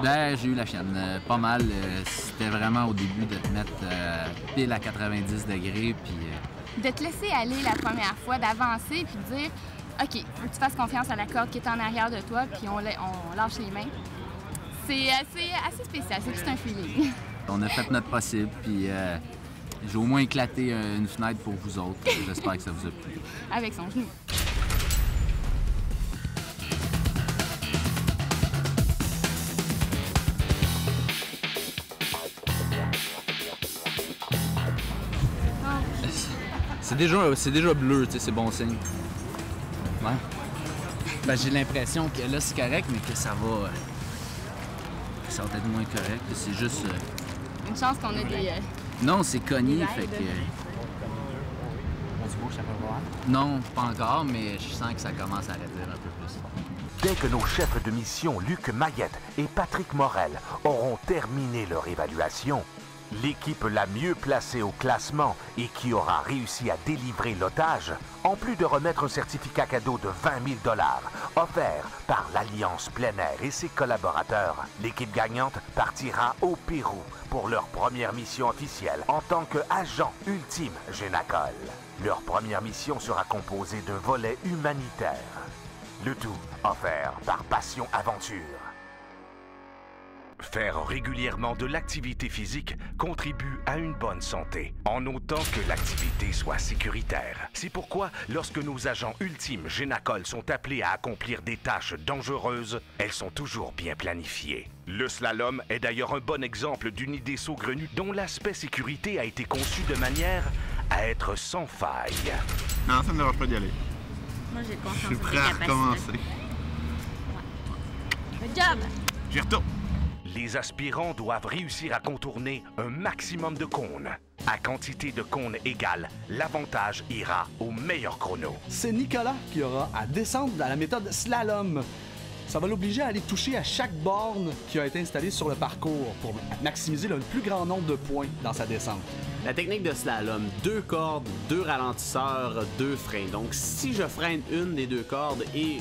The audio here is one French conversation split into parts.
Ben, j'ai eu la chienne, pas mal. C'était vraiment au début de te mettre pile à 90 degrés, puis... De te laisser aller la première fois, d'avancer, puis de dire « OK, faut que tu fasses confiance à la corde qui est en arrière de toi, puis on lâche les mains. » C'est assez spécial, c'est tout un feeling. On a fait notre possible, puis j'ai au moins éclaté une fenêtre pour vous autres. J'espère que ça vous a plu. Avec son genou. C'est déjà bleu, tu sais, c'est bon signe. Ouais. Ben, j'ai l'impression que là, c'est correct, mais que ça va être moins correct. C'est juste... Une chance qu'on ait des... Non, c'est cogné, fait que... Non, pas encore, mais je sens que ça commence à arrêter un peu plus. Dès que nos chefs de mission, Luc Mayette et Patrick Morel, auront terminé leur évaluation, l'équipe la mieux placée au classement et qui aura réussi à délivrer l'otage, en plus de remettre un certificat cadeau de 20 000 $ offert par l'Alliance Plein Air et ses collaborateurs, l'équipe gagnante partira au Pérou pour leur première mission officielle en tant qu'agent ultime Génacol. Leur première mission sera composée d'un volet humanitaire. Le tout offert par Passion Aventure. Faire régulièrement de l'activité physique contribue à une bonne santé, en autant que l'activité soit sécuritaire. C'est pourquoi, lorsque nos agents ultimes Génacol sont appelés à accomplir des tâches dangereuses, elles sont toujours bien planifiées. Le slalom est d'ailleurs un bon exemple d'une idée saugrenue dont l'aspect sécurité a été conçu de manière à être sans faille. Non, ça ne me dérange pas d'y aller. Moi, j'ai confiance. Je suis prêt à recommencer. Good job! J'y retourne. Les aspirants doivent réussir à contourner un maximum de cônes. À quantité de cônes égale, l'avantage ira au meilleur chrono. C'est Nicolas qui aura à descendre dans la méthode slalom. Ça va l'obliger à aller toucher à chaque borne qui a été installée sur le parcours pour maximiser le plus grand nombre de points dans sa descente. La technique de slalom, 2 cordes, 2 ralentisseurs, 2 freins. Donc si je freine une des 2 cordes et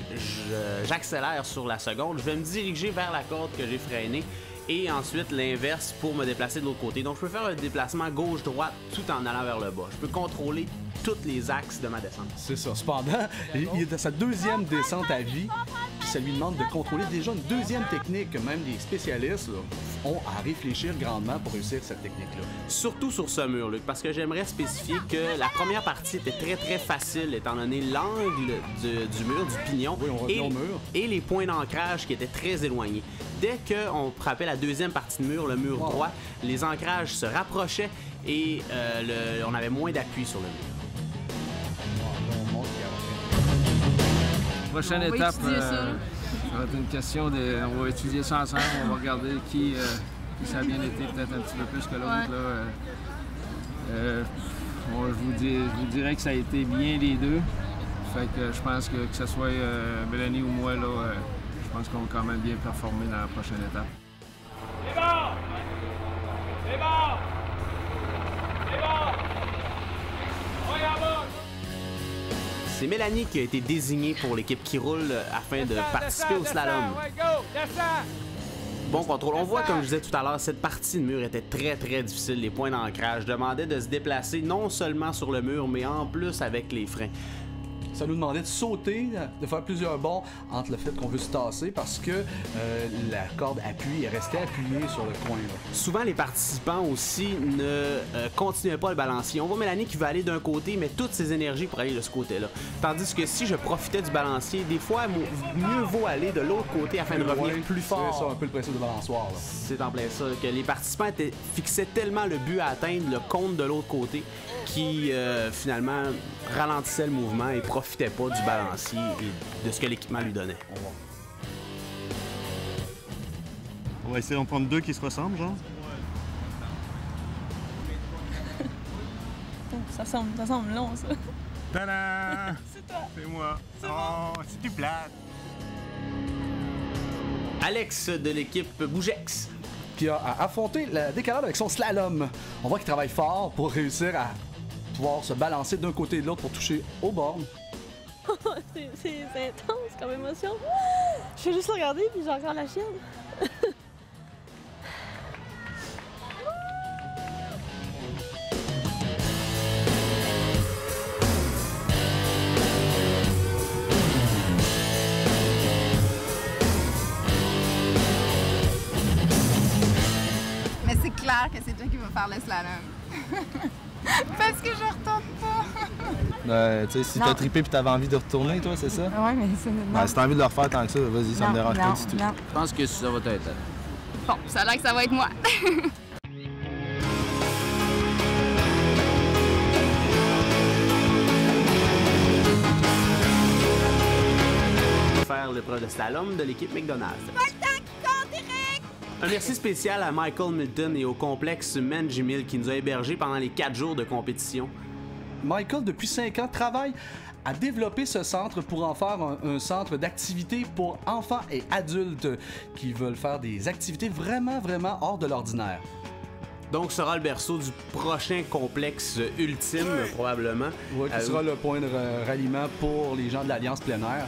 j'accélère sur la seconde, je vais me diriger vers la corde que j'ai freinée et ensuite l'inverse pour me déplacer de l'autre côté. Donc je peux faire un déplacement gauche-droite tout en allant vers le bas. Je peux contrôler tous les axes de ma descente. C'est ça. Cependant, il est dans sa deuxième descente à vie, puis ça lui demande de contrôler déjà une deuxième technique que même les spécialistes là, ont à réfléchir grandement pour réussir cette technique-là. Surtout sur ce mur, Luc, parce que j'aimerais spécifier que la première partie était très très facile étant donné l'angle du mur, du pignon, oui, on revient au mur. Et les points d'ancrage qui étaient très éloignés. Dès qu'on frappait la deuxième partie de mur, le mur droit, les ancrages se rapprochaient et on avait moins d'appui sur le mur. Prochaine étape, ça va être une question de... On va étudier ça ensemble, on va regarder qui ça a bien été peut-être un petit peu plus que l'autre. Je vous dirais que ça a été bien les deux. Fait que je pense que ce soit Mélanie ou moi, là, je pense qu'on va quand même bien performer dans la prochaine étape. C'est bon! C'est bon! C'est bon! Regarde! C'est Mélanie qui a été désignée pour l'équipe qui roule afin de participer au slalom. Bon contrôle. On voit, comme je disais tout à l'heure, cette partie de mur était très très difficile. Les points d'ancrage demandaient de se déplacer non seulement sur le mur, mais en plus avec les freins. Ça nous demandait de sauter, de faire plusieurs bonds entre le fait qu'on veut se tasser parce que la corde appuie et restait appuyée sur le coin. Là. Souvent, les participants aussi ne continuaient pas le balancier. On voit Mélanie qui va aller d'un côté, mais toutes ses énergies pour aller de ce côté-là. Tandis que si je profitais du balancier, des fois, mieux vaut aller de l'autre côté afin de revenir plus fort. C'est ça, un peu le principe de balançoire. C'est en plein ça, que les participants fixaient tellement le but à atteindre, le compte de l'autre côté, qui finalement ralentissait le mouvement et profitait pas du balancier et de ce que l'équipement lui donnait. On va essayer d'en prendre 2 qui se ressemblent, genre. Ça semble long, ça. Tadam! C'est toi! C'est moi! C'est oh, c'est du plate! Alex de l'équipe Bougex. Qui a affronté la décalade avec son slalom. On voit qu'il travaille fort pour réussir à pouvoir se balancer d'un côté et de l'autre pour toucher aux bornes. C'est intense comme émotion. Je fais juste le regarder puis j'ai encore la chienne. Mais c'est clair que c'est toi qui vas faire le slalom. Parce que je retourne pas. Tu sais, si t'as trippé et t'avais envie de retourner, toi, c'est ça? Ouais, mais c'est Ben, si t'as envie de le refaire tant que ça, vas-y, ça me dérange pas du tout. Je pense que ça va être. Bon, ça a l'air que ça va être moi. Faire l'épreuve de slalom de l'équipe McDonald's. Un merci spécial à Michael Milton et au complexe Manjimil qui nous a hébergés pendant les 4 jours de compétition. Michael, depuis 5 ans, travaille à développer ce centre pour en faire un centre d'activités pour enfants et adultes qui veulent faire des activités vraiment hors de l'ordinaire. Donc, ce sera le berceau du prochain complexe ultime, probablement. Oui, qui sera le point de ralliement pour les gens de l'Alliance plein air.